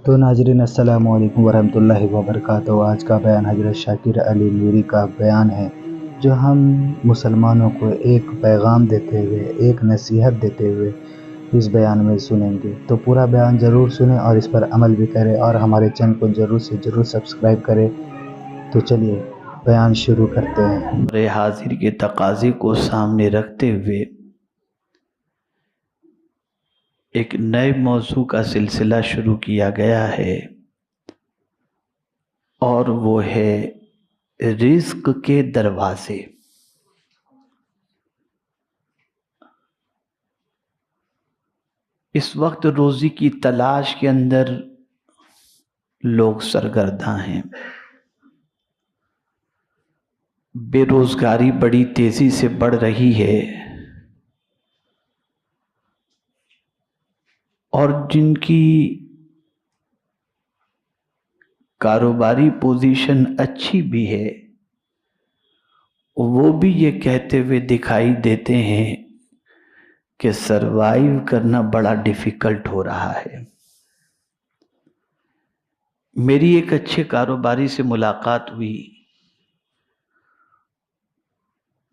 تو ناظرین السلام علیکم ورحمۃ اللہ وبرکاتہ۔ آج کا بیان حضرت شاکر علی نوری کا بیان ہے، جو ہم مسلمانوں کو ایک پیغام دیتے ہوئے، ایک نصیحت دیتے ہوئے اس بیان میں سنیں گے۔ تو پورا بیان ضرور سنیں اور اس پر عمل بھی کریں، اور ہمارے چینل کو ضرور سے ضرور سبسکرائب کریں۔ تو چلیے بیان شروع کرتے ہیں۔ حاضر کے تقاضے کو سامنے رکھتے ہوئے ایک نئے موضوع کا سلسلہ شروع کیا گیا ہے، اور وہ ہے رزق کے دروازے۔ اس وقت روزی کی تلاش کے اندر لوگ سرگرداں ہیں۔ بے روزگاری بڑی تیزی سے بڑھ رہی ہے، اور جن کی کاروباری پوزیشن اچھی بھی ہے، وہ بھی یہ کہتے ہوئے دکھائی دیتے ہیں کہ سروائیو کرنا بڑا ڈیفیکلٹ ہو رہا ہے۔ میری ایک اچھے کاروباری سے ملاقات ہوئی،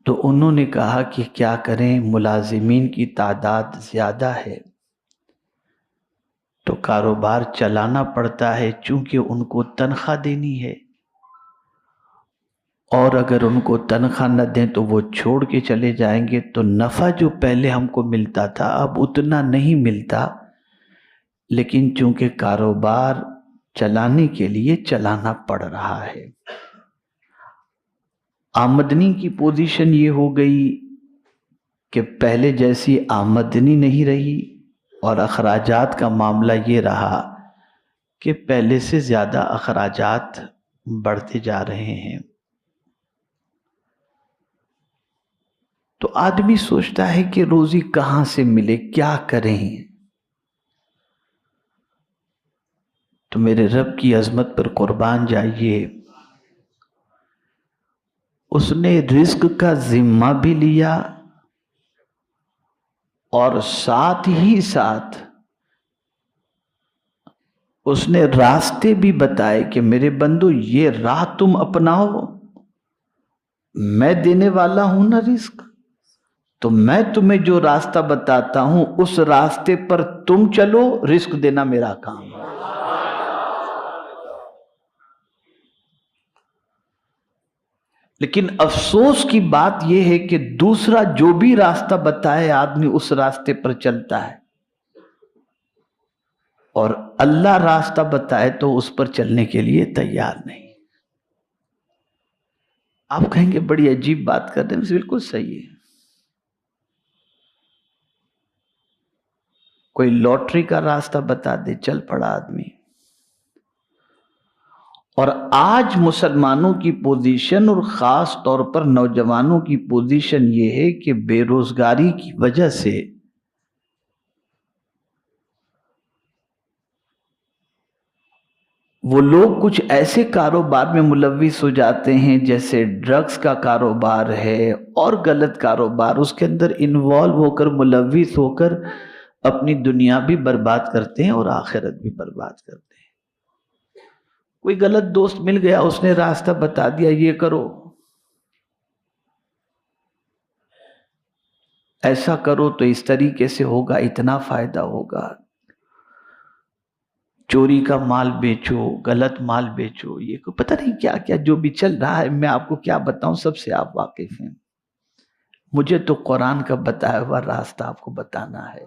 تو انہوں نے کہا کہ کیا کریں، ملازمین کی تعداد زیادہ ہے تو کاروبار چلانا پڑتا ہے، چونکہ ان کو تنخواہ دینی ہے، اور اگر ان کو تنخواہ نہ دیں تو وہ چھوڑ کے چلے جائیں گے، تو نفع جو پہلے ہم کو ملتا تھا اب اتنا نہیں ملتا، لیکن چونکہ کاروبار چلانے کے لیے چلانا پڑ رہا ہے۔ آمدنی کی پوزیشن یہ ہو گئی کہ پہلے جیسی آمدنی نہیں رہی، اور اخراجات کا معاملہ یہ رہا کہ پہلے سے زیادہ اخراجات بڑھتے جا رہے ہیں۔ تو آدمی سوچتا ہے کہ روزی کہاں سے ملے، کیا کریں؟ تو میرے رب کی عظمت پر قربان جائیے، اس نے رزق کا ذمہ بھی لیا، اور ساتھ ہی ساتھ اس نے راستے بھی بتائے کہ میرے بندو یہ راہ تم اپناؤ، میں دینے والا ہوں نا رزق، تو میں تمہیں جو راستہ بتاتا ہوں اس راستے پر تم چلو، رزق دینا میرا کام ہے۔ لیکن افسوس کی بات یہ ہے کہ دوسرا جو بھی راستہ بتائے آدمی اس راستے پر چلتا ہے، اور اللہ راستہ بتائے تو اس پر چلنے کے لیے تیار نہیں۔ آپ کہیں گے بڑی عجیب بات کر رہے ہیں، بالکل صحیح ہے۔ کوئی لاٹری کا راستہ بتا دے، چل پڑا آدمی۔ اور آج مسلمانوں کی پوزیشن، اور خاص طور پر نوجوانوں کی پوزیشن یہ ہے کہ بے روزگاری کی وجہ سے وہ لوگ کچھ ایسے کاروبار میں ملوث ہو جاتے ہیں جیسے ڈرگز کا کاروبار ہے اور غلط کاروبار، اس کے اندر انوالو ہو کر، ملوث ہو کر اپنی دنیا بھی برباد کرتے ہیں اور آخرت بھی برباد کرتے ہیں۔ کوئی غلط دوست مل گیا، اس نے راستہ بتا دیا، یہ کرو، ایسا کرو تو اس طریقے سے ہوگا، اتنا فائدہ ہوگا، چوری کا مال بیچو، غلط مال بیچو، یہ پتہ نہیں کیا کیا جو بھی چل رہا ہے، میں آپ کو کیا بتاؤں، سب سے آپ واقف ہیں۔ مجھے تو قرآن کا بتایا ہوا راستہ آپ کو بتانا ہے۔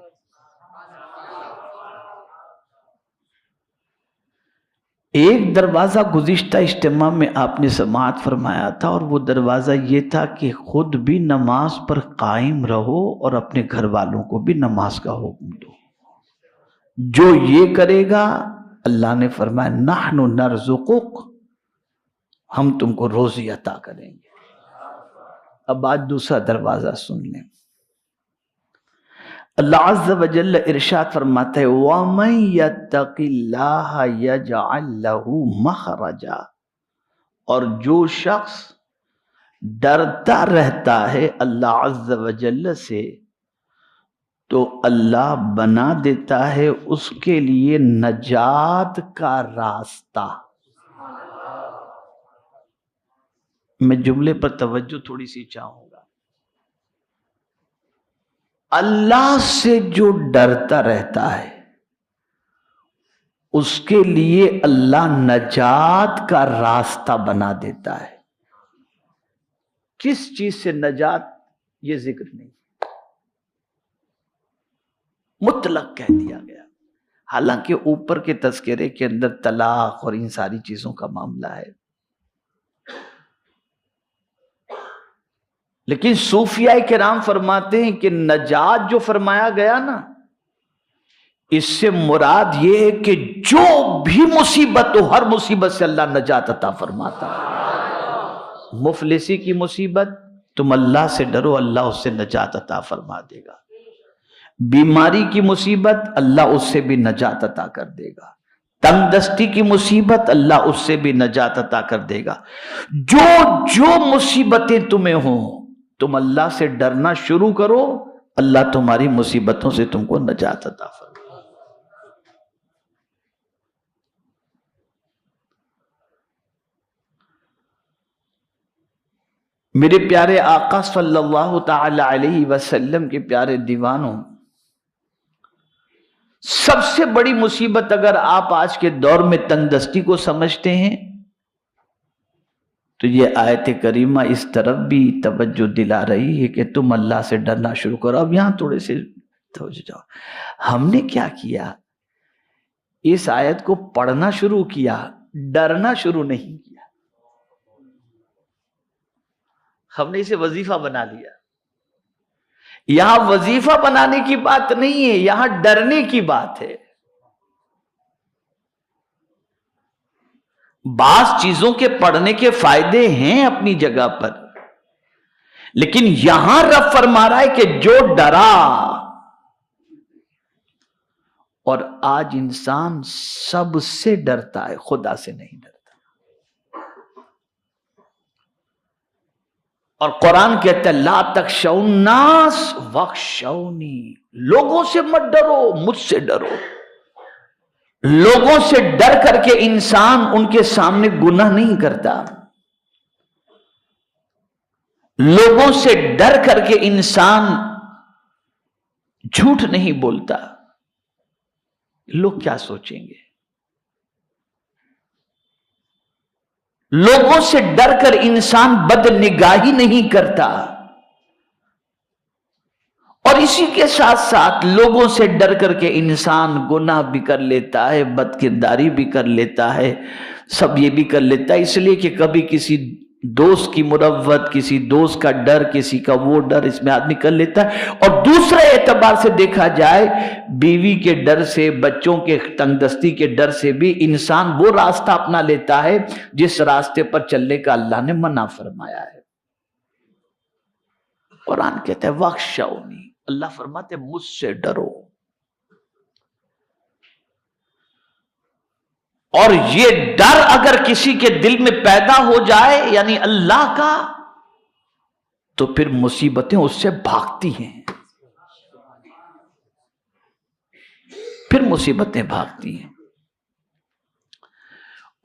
ایک دروازہ گزشتہ اجتماع میں آپ نے سماعت فرمایا تھا، اور وہ دروازہ یہ تھا کہ خود بھی نماز پر قائم رہو اور اپنے گھر والوں کو بھی نماز کا حکم دو۔ جو یہ کرے گا، اللہ نے فرمایا نحن نرزقک، ہم تم کو روزی عطا کریں گے۔ اب آج دوسرا دروازہ سن لیں۔ اللہ عز و جل ارشاد فرماتا ہے وَمَن يَتَّقِ اللَّهَ يَجْعَلْ لَهُ مَخْرَجًا، اور جو شخص ڈرتا رہتا ہے اللہ عز و جل سے، تو اللہ بنا دیتا ہے اس کے لیے نجات کا راستہ. میں جملے پر توجہ تھوڑی سی چاہوں گا. اللہ سے جو ڈرتا رہتا ہے اس کے لیے اللہ نجات کا راستہ بنا دیتا ہے. کس چیز سے نجات یہ ذکر نہیں، مطلق کہہ دیا گیا. حالانکہ اوپر کے تذکرے کے اندر طلاق اور ان ساری چیزوں کا معاملہ ہے، لیکن صوفیاء کرام فرماتے ہیں کہ نجات جو فرمایا گیا نا، اس سے مراد یہ ہے کہ جو بھی مصیبت ہو، ہر مصیبت سے اللہ نجات عطا فرماتا ہے. مفلسی کی مصیبت، تم اللہ سے ڈرو، اللہ اس سے نجات عطا فرما دے گا. بیماری کی مصیبت، اللہ اس سے بھی نجات عطا کر دے گا. تنگ دستی کی مصیبت، اللہ اس سے بھی نجات عطا کر دے گا. جو مصیبتیں تمہیں ہوں، تم اللہ سے ڈرنا شروع کرو، اللہ تمہاری مصیبتوں سے تم کو نجات عطا فرما. میرے پیارے آقا صلی اللہ تعالی علیہ وسلم کے پیارے دیوانوں، سب سے بڑی مصیبت اگر آپ آج کے دور میں تنگ دستی کو سمجھتے ہیں تو یہ آیت کریمہ اس طرف بھی توجہ دلا رہی ہے کہ تم اللہ سے ڈرنا شروع کرو. اب یہاں تھوڑے سے توجہ جاؤ. ہم نے کیا کیا؟ اس آیت کو پڑھنا شروع کیا، ڈرنا شروع نہیں کیا. ہم نے اسے وظیفہ بنا لیا. یہاں وظیفہ بنانے کی بات نہیں ہے، یہاں ڈرنے کی بات ہے. بعض چیزوں کے پڑھنے کے فائدے ہیں اپنی جگہ پر، لیکن یہاں رب فرما رہا ہے کہ جو ڈرا. اور آج انسان سب سے ڈرتا ہے، خدا سے نہیں ڈرتا. اور قرآن کہتا ہے لا تخشوا الناس واخشونی، لوگوں سے مت ڈرو، مجھ سے ڈرو. لوگوں سے ڈر کر کے انسان ان کے سامنے گناہ نہیں کرتا. لوگوں سے ڈر کر کے انسان جھوٹ نہیں بولتا. لوگ کیا سوچیں گے؟ لوگوں سے ڈر کر انسان بد نگاہی نہیں کرتا. اور اسی کے ساتھ ساتھ لوگوں سے ڈر کر کے انسان گناہ بھی کر لیتا ہے، بد کرداری بھی کر لیتا ہے، سب یہ بھی کر لیتا ہے. اس لیے کہ کبھی کسی دوست کی مروت، کسی دوست کا ڈر، کسی کا وہ ڈر اس میں آدمی کر لیتا ہے. اور دوسرے اعتبار سے دیکھا جائے، بیوی کے ڈر سے، بچوں کے تنگ دستی کے ڈر سے بھی انسان وہ راستہ اپنا لیتا ہے جس راستے پر چلنے کا اللہ نے منع فرمایا ہے. قرآن کہتا ہے واخشونی، اللہ فرماتے مجھ سے ڈرو. اور یہ ڈر اگر کسی کے دل میں پیدا ہو جائے، یعنی اللہ کا، تو پھر مصیبتیں اس سے بھاگتی ہیں. پھر مصیبتیں بھاگتی ہیں.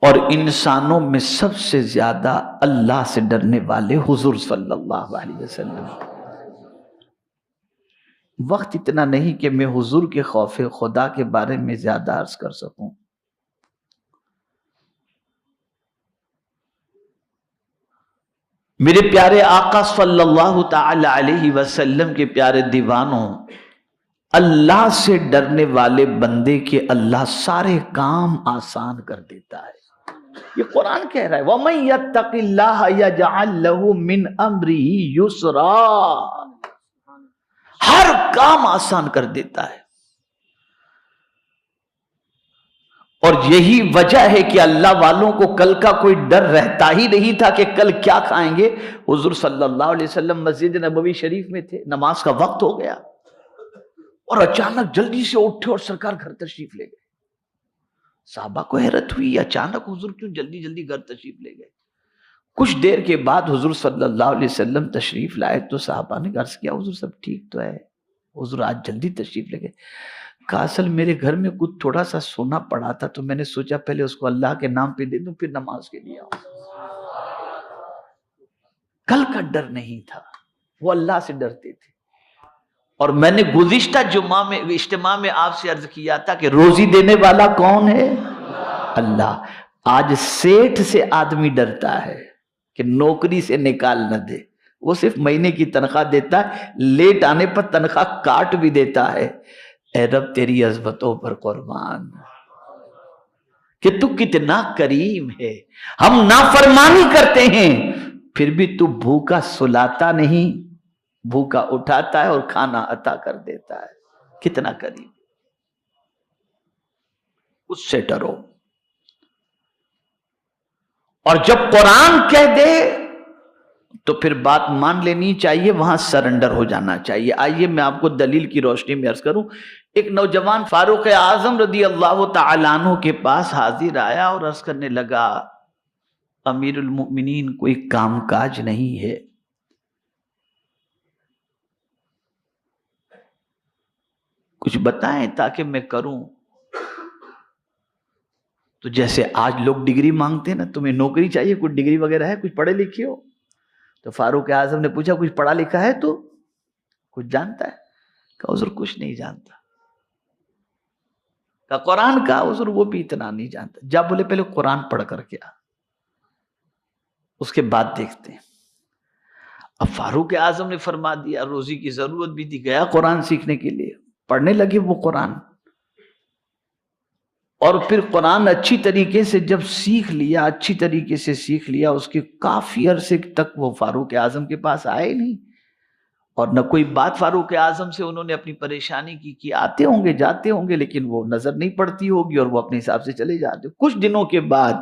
اور انسانوں میں سب سے زیادہ اللہ سے ڈرنے والے حضور صلی اللہ علیہ وسلم. وقت اتنا نہیں کہ میں حضور کے خوف خدا کے بارے میں زیادہ عرض کر سکوں. میرے پیارے آقا صلی اللہ تعالی علیہ وسلم کے پیارے دیوانوں، اللہ سے ڈرنے والے بندے کے اللہ سارے کام آسان کر دیتا ہے. یہ قرآن کہہ رہا ہے وَمَن يَتَّقِ اللَّهَ يَجْعَل لَّهُ مِنْ أَمْرِهِ يُسْرًا. ہر کام آسان کر دیتا ہے. اور یہی وجہ ہے کہ اللہ والوں کو کل کا کوئی ڈر رہتا ہی نہیں تھا کہ کل کیا کھائیں گے. حضور صلی اللہ علیہ وسلم مسجد نبوی شریف میں تھے، نماز کا وقت ہو گیا اور اچانک جلدی سے اٹھے اور سرکار گھر تشریف لے گئے. صحابہ کو حیرت ہوئی، اچانک حضور کیوں جلدی جلدی گھر تشریف لے گئے. کچھ دیر کے بعد حضور صلی اللہ علیہ وسلم تشریف لائے تو صحابہ نے عرض کیا حضور سب ٹھیک تو ہے؟ حضور آج جلدی تشریف لے گئے. کہا اصل میرے گھر میں کچھ تھوڑا سا سونا پڑا تھا تو میں نے سوچا پہلے اس کو اللہ کے نام پہ دے دوں پھر نماز کے لیے آؤں. کل کا ڈر نہیں تھا، وہ اللہ سے ڈرتے تھے. اور میں نے گزشتہ اجتماع میں آپ سے عرض کیا تھا کہ روزی دینے والا کون ہے؟ اللہ. آج سیٹھ سے آدمی ڈرتا ہے کہ نوکری سے نکال نہ دے، وہ صرف مہینے کی تنخواہ دیتا ہے، لیٹ آنے پر تنخواہ کاٹ بھی دیتا ہے. اے رب تیری عظمتوں پر قربان کہ تو کتنا کریم ہے. ہم نافرمانی کرتے ہیں پھر بھی تو بھوکا سلاتا نہیں، بھوکا اٹھاتا ہے اور کھانا عطا کر دیتا ہے. کتنا کریم. اس سے ڈرو. اور جب قرآن کہہ دے تو پھر بات مان لینی چاہیے، وہاں سرنڈر ہو جانا چاہیے. آئیے میں آپ کو دلیل کی روشنی میں عرض کروں. ایک نوجوان فاروق اعظم رضی اللہ تعالیٰ عنہ کے پاس حاضر آیا اور عرض کرنے لگا امیر المؤمنین کوئی کام کاج نہیں ہے، کچھ بتائیں تاکہ میں کروں. تو جیسے آج لوگ ڈگری مانگتے ہیں نا، تمہیں نوکری چاہیے، کچھ ڈگری وغیرہ ہے، کچھ پڑھے لکھے ہو؟ تو فاروق اعظم نے پوچھا کچھ پڑھا لکھا ہے تو کچھ جانتا ہے؟ کہا حضور کچھ نہیں جانتا. کہا قرآن کا؟ حضور وہ بھی اتنا نہیں جانتا. جا بولے پہلے قرآن پڑھ کر کے آ، اس کے بعد دیکھتے ہیں. اب فاروق اعظم نے فرما دیا، روزی کی ضرورت بھی تھی، گیا قرآن سیکھنے کے لیے. پڑھنے لگے وہ قرآن، اور پھر قرآن اچھی طریقے سے جب سیکھ لیا، اچھی طریقے سے سیکھ لیا، اس کے کافی عرصے تک وہ فاروق اعظم کے پاس آئے نہیں، اور نہ کوئی بات فاروق اعظم سے انہوں نے اپنی پریشانی کی آتے ہوں گے جاتے ہوں گے لیکن وہ نظر نہیں پڑتی ہوگی اور وہ اپنے حساب سے چلے جاتے. کچھ دنوں کے بعد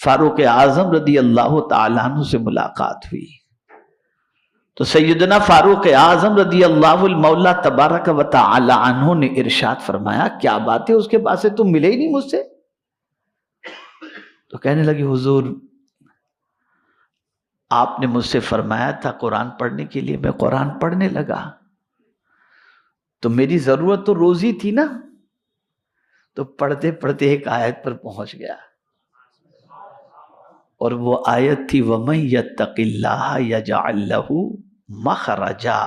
فاروق اعظم رضی اللہ تعالیٰ عنہ سے ملاقات ہوئی تو سیدنا فاروق اعظم رضی اللہ المولا تبارک و تعالی عنہ نے ارشاد فرمایا کیا بات ہے، اس کے پاس سے تم ملے ہی نہیں مجھ سے؟ تو کہنے لگے حضور آپ نے مجھ سے فرمایا تھا قرآن پڑھنے کے لیے، میں قرآن پڑھنے لگا تو میری ضرورت تو روزی تھی نا، تو پڑھتے پڑھتے ایک آیت پر پہنچ گیا اور وہ آیت تھی وَمَن يَتَّقِ اللَّهَ يَجْعَلْ لَهُ مَخْرَجًا.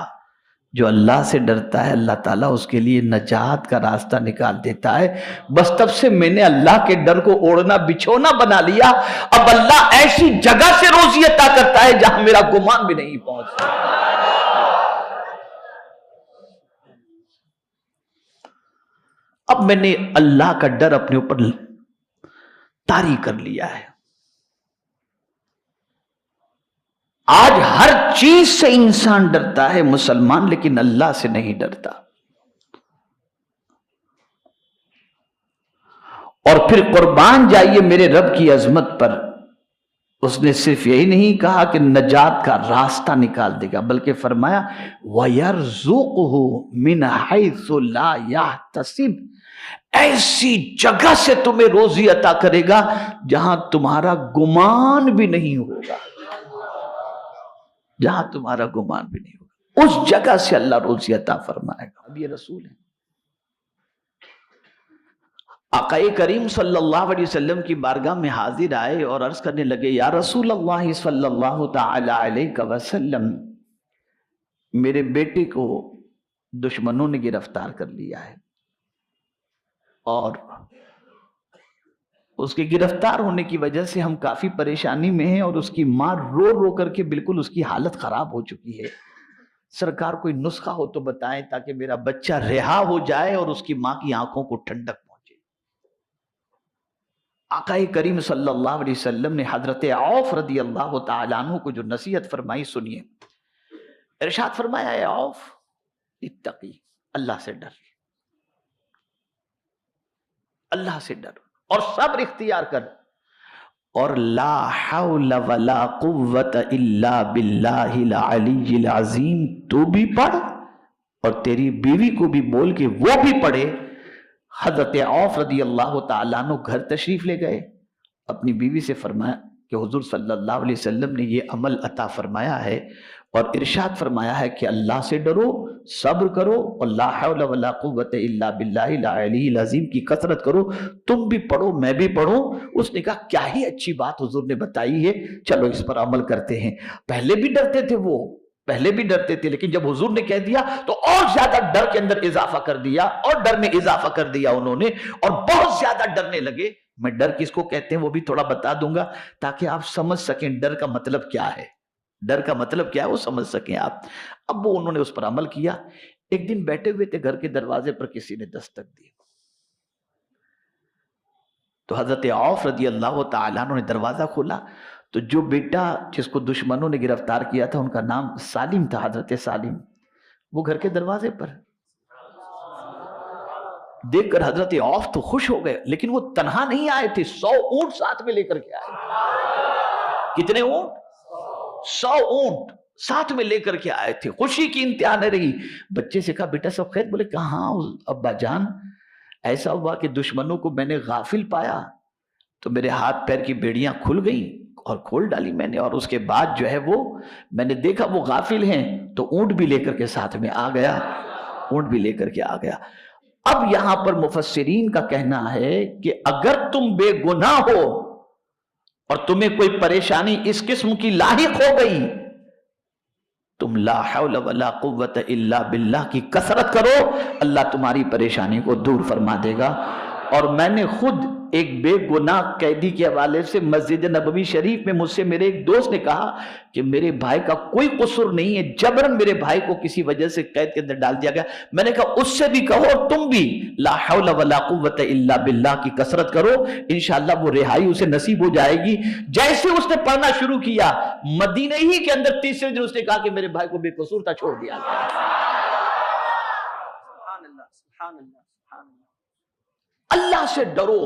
جو اللہ سے ڈرتا ہے اللہ تعالیٰ اس کے لیے نجات کا راستہ نکال دیتا ہے. بس تب سے میں نے اللہ کے ڈر کو اوڑھنا بچھونا بنا لیا. اب اللہ ایسی جگہ سے روزی عطا کرتا ہے جہاں میرا گمان بھی نہیں پہنچتا. اب میں نے اللہ کا ڈر اپنے اوپر طاری کر لیا ہے. آج ہر چیز سے انسان ڈرتا ہے مسلمان، لیکن اللہ سے نہیں ڈرتا. اور پھر قربان جائیے میرے رب کی عظمت پر، اس نے صرف یہی نہیں کہا کہ نجات کا راستہ نکال دے گا بلکہ فرمایا وَيَرْزُقُهُ مِنْ حَيْثُ لَا يَحْتَسِبُ. ایسی جگہ سے تمہیں روزی عطا کرے گا جہاں تمہارا گمان بھی نہیں ہوگا، جہاں تمہارا گمان بھی نہیں ہوگا، اس جگہ سے اللہ روزی عطا فرمائے گا. اب یہ رسول ہے. آقا کریم صلی اللہ علیہ وسلم کی بارگاہ میں حاضر آئے اور عرض کرنے لگے یا رسول اللہ صلی اللہ تعالی علیہ وسلم، میرے بیٹے کو دشمنوں نے گرفتار کر لیا ہے اور اس کے گرفتار ہونے کی وجہ سے ہم کافی پریشانی میں ہیں اور اس کی ماں رو رو کر کے بالکل اس کی حالت خراب ہو چکی ہے. سرکار کوئی نسخہ ہو تو بتائیں تاکہ میرا بچہ رہا ہو جائے اور اس کی ماں کی آنکھوں کو ٹھنڈک پہنچے. آقا کریم صلی اللہ علیہ وسلم نے حضرت عوف رضی اللہ تعالیٰ عنہ کو جو نصیحت فرمائی سنیے. ارشاد فرمایا اے عوف اتقی، اللہ سے ڈر، اللہ سے ڈر اور صبر اختیار کر، اور لا حول ولا قوت الا باللہ العلی العظیم تو بھی پڑھ اور تیری بیوی کو بھی بول کے وہ بھی پڑھے. حضرت عوف رضی اللہ تعالیٰ عنہ گھر تشریف لے گئے، اپنی بیوی سے فرمایا کہ حضور صلی اللہ علیہ وسلم نے یہ عمل عطا فرمایا ہے اور ارشاد فرمایا ہے کہ اللہ سے ڈرو، صبر کرو اور لا حول ولا قوت الا باللہ العلی العظیم کی کثرت کرو، تم بھی پڑھو میں بھی پڑھوں۔ اس نے کہا کیا ہی اچھی بات حضور نے بتائی ہے، چلو اس پر عمل کرتے ہیں۔ پہلے بھی ڈرتے تھے وہ، پہلے بھی ڈرتے تھے، لیکن جب حضور نے کہہ دیا تو اور زیادہ ڈر کے اندر اضافہ کر دیا، اور ڈر میں اضافہ کر دیا انہوں نے، اور بہت زیادہ ڈرنے لگے۔ میں ڈر کس کو کہتے ہیں وہ بھی تھوڑا بتا دوں گا تاکہ آپ سمجھ سکیں ڈر کا مطلب کیا ہے، ڈر کا مطلب کیا ہے وہ سمجھ سکیں آپ۔ اب وہ انہوں نے اس پر عمل کیا۔ ایک دن بیٹھے ہوئے تھے گھر کے دروازے پر، کسی نے دستک دی تو حضرت عوف رضی اللہ تعالیٰ عنہ نے دروازہ کھولا تو جو بیٹا جس کو دشمنوں نے گرفتار کیا تھا ان کا نام سالم تھا، حضرت سالم، وہ گھر کے دروازے پر۔ دیکھ کر حضرت عوف تو خوش ہو گئے، لیکن وہ تنہا نہیں آئے تھے، 100 اونٹ ساتھ میں لے کر کے آئے۔ کتنے اونٹ؟ 100 اونٹ ساتھ میں لے کر کے آئے تھے۔ خوشی کی انتہا نہ رہی۔ بچے سے کہا بیٹا سب خیر؟ بولے کہاں ابا جان، ایسا ہوا کہ دشمنوں کو میں نے غافل پایا تو میرے ہاتھ پیر کی بیڑیاں کھل گئیں اور کھول ڈالی میں نے، اور اس کے بعد جو ہے وہ میں نے دیکھا وہ غافل ہیں تو اونٹ بھی لے کر کے ساتھ میں آ گیا، اونٹ بھی لے کر کے آ گیا۔ اب یہاں پر مفسرین کا کہنا ہے کہ اگر تم بے گناہ ہو اور تمہیں کوئی پریشانی اس قسم کی لاحق ہو گئی، تم لا حول ولا قوت الا باللہ کی کثرت کرو، اللہ تمہاری پریشانی کو دور فرما دے گا۔ اور میں نے خود ایک بے گناہ قیدی کے حوالے سے مسجد نبوی شریف میں مجھ سے میرے ایک دوست نے کہا کہ میرے بھائی کا کوئی قصور نہیں ہے، جبرن میرے بھائی کو کسی وجہ سے قید کے اندر ڈال دیا گیا۔ میں نے کہا اس سے بھی کہو تم بھی لا حول ولا قوت الا باللہ کی کثرت کرو، انشاءاللہ وہ رہائی اسے نصیب ہو جائے گی۔ جیسے اس نے پڑھنا شروع کیا، مدینہ ہی کے اندر تیسرے دن اس نے کہا کہ میرے بھائی کو بے قصور تھا، چھوڑ دیا گیا۔ سبحان اللہ، سبحان اللہ، سبحان اللہ۔ اللہ سے ڈرو۔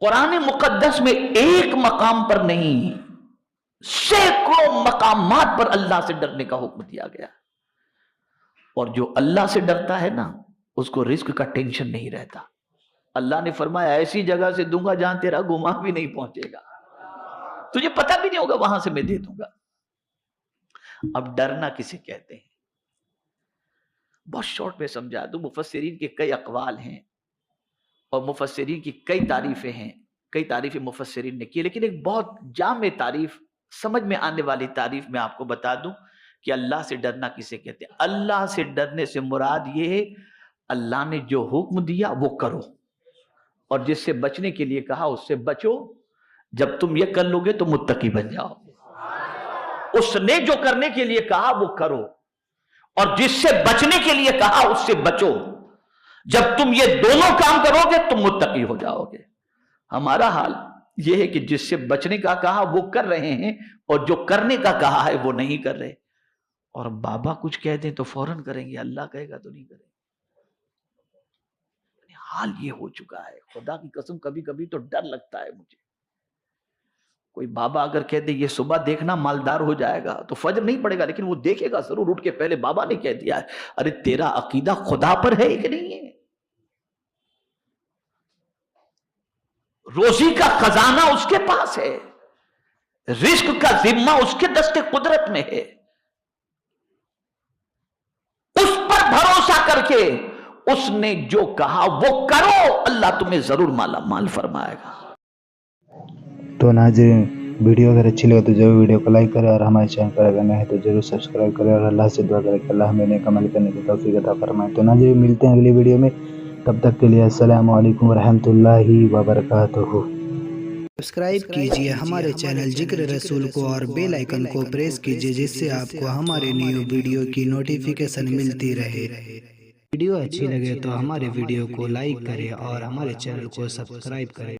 قرآن مقدس میں ایک مقام پر نہیں، سینکڑوں مقامات پر اللہ سے ڈرنے کا حکم دیا گیا، اور جو اللہ سے ڈرتا ہے نا اس کو رزق کا ٹینشن نہیں رہتا۔ اللہ نے فرمایا ایسی جگہ سے دوں گا جہاں تیرا گمان بھی نہیں پہنچے گا، تجھے پتہ بھی نہیں ہوگا، وہاں سے میں دے دوں گا۔ اب ڈرنا کسے کہتے ہیں بہت شارٹ میں سمجھا دوں۔ مفسرین کے کئی اقوال ہیں اور مفسرین کی کئی تعریفیں ہیں، کئی تعریفیں مفسرین نے کی، لیکن ایک بہت جامع تعریف، سمجھ میں آنے والی تعریف میں آپ کو بتا دوں کہ اللہ سے ڈرنا کسے کہتے ہیں۔ اللہ سے ڈرنے سے مراد یہ ہے اللہ نے جو حکم دیا وہ کرو، اور جس سے بچنے کے لیے کہا اس سے بچو۔ جب تم یہ کر لو گے تو متقی بن جاؤ۔ اس نے جو کرنے کے لیے کہا وہ کرو، اور جس سے بچنے کے لیے کہا اس سے بچو۔ جب تم یہ دونوں کام کرو گے تم متقی ہو جاؤ گے۔ ہمارا حال یہ ہے کہ جس سے بچنے کا کہا وہ کر رہے ہیں، اور جو کرنے کا کہا ہے وہ نہیں کر رہے، اور بابا کچھ کہہ دیں تو فوراً کریں گے، اللہ کہے گا تو نہیں کریں گے۔ حال یہ ہو چکا ہے، خدا کی قسم کبھی کبھی تو ڈر لگتا ہے مجھے۔ کوئی بابا اگر کہہ دے یہ صبح دیکھنا مالدار ہو جائے گا تو فجر نہیں پڑے گا، لیکن وہ دیکھے گا ضرور اٹھ کے، پہلے بابا نے کہہ دیا ہے۔ ارے تیرا عقیدہ خدا پر ہے کہ نہیں ہے؟ روزی کا خزانہ اس کے پاس ہے، رزق کا ذمہ اس کے دست قدرت میں ہے، اس پر بھروسہ کر کے اس نے جو کہا وہ کرو، اللہ تمہیں ضرور مالا مال فرمائے گا۔ تو ناظرین ویڈیو اگر اچھی لگے تو ضرور ویڈیو کو لائک کریں، اور ہمارے چینل پر اگر نئے ہیں تو ضرور سبسکرائب کریں، اور اللہ سے دعا کریں کہ اللہ ہمیں نیک عمل کرنے کی توفیق عطا فرمائے۔ تو ناظرین ملتے ہیں اگلی ویڈیو میں، تب تک کے لیے السلام علیکم ورحمۃ اللہ وبرکاتہ۔ سبسکرائب کیجئے ہمارے چینل ذکر رسول کو، اور بیل آئیکن کو پریس کیجئے جس سے آپ کو ہمارے نیو ویڈیو کی نوٹیفیکیشن ملتی رہے۔ ویڈیو اچھی لگے تو ہمارے ویڈیو کو لائک کریں اور ہمارے چینل کو سبسکرائب کریں۔